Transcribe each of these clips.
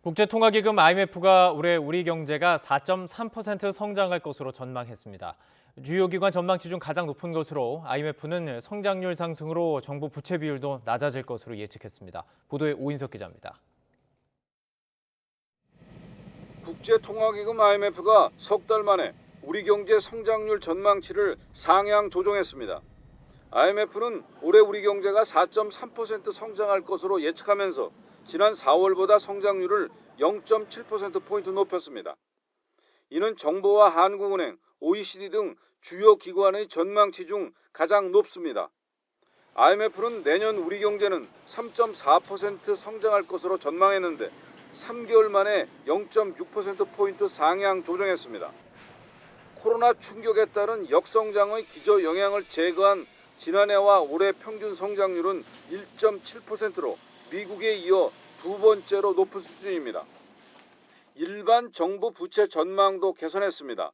국제통화기금 IMF가 올해 우리 경제가 4.3% 성장할 것으로 전망했습니다. 주요 기관 전망치 중 가장 높은 것으로 IMF는 성장률 상승으로 정부 부채 비율도 낮아질 것으로 예측했습니다. 보도에 오인석 기자입니다. 국제통화기금 IMF가 석 달 만에 우리 경제 성장률 전망치를 상향 조정했습니다. IMF는 올해 우리 경제가 4.3% 성장할 것으로 예측하면서 지난 4월보다 성장률을 0.7%포인트 높였습니다. 이는 정부와 한국은행, OECD 등 주요 기관의 전망치 중 가장 높습니다. IMF는 내년 우리 경제는 3.4% 성장할 것으로 전망했는데 3개월 만에 0.6%포인트 상향 조정했습니다. 코로나 충격에 따른 역성장의 기저 영향을 제거한 지난해와 올해 평균 성장률은 1.7%로 미국에 이어 두 번째로 높은 수준입니다. 일반 정부 부채 전망도 개선했습니다.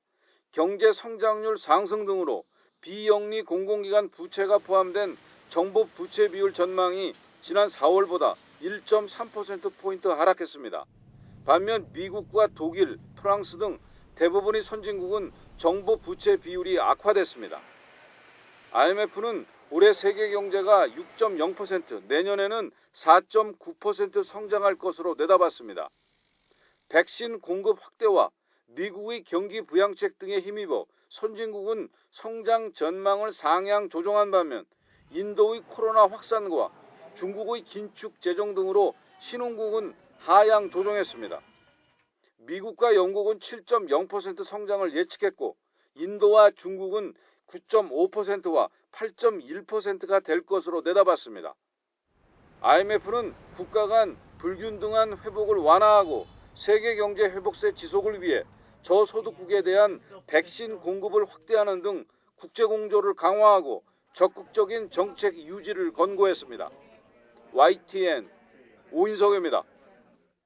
경제 성장률 상승 등으로 비영리 공공기관 부채가 포함된 정부 부채 비율 전망이 지난 4월보다 1.3%포인트 하락했습니다. 반면 미국과 독일, 프랑스 등 대부분의 선진국은 정부 부채 비율이 악화됐습니다. IMF는 올해 세계 경제가 6.0%, 내년에는 4.9% 성장할 것으로 내다봤습니다. 백신 공급 확대와 미국의 경기 부양책 등에 힘입어 선진국은 성장 전망을 상향 조정한 반면 인도의 코로나 확산과 중국의 긴축 재정 등으로 신흥국은 하향 조정했습니다. 미국과 영국은 7.0% 성장을 예측했고 인도와 중국은 9.5%와 8.1%가 될 것으로 내다봤습니다. IMF는 국가 간 불균등한 회복을 완화하고 세계 경제 회복세 지속을 위해 저소득국에 대한 백신 공급을 확대하는 등 국제 공조를 강화하고 적극적인 정책 유지를 권고했습니다. YTN 오인석입니다.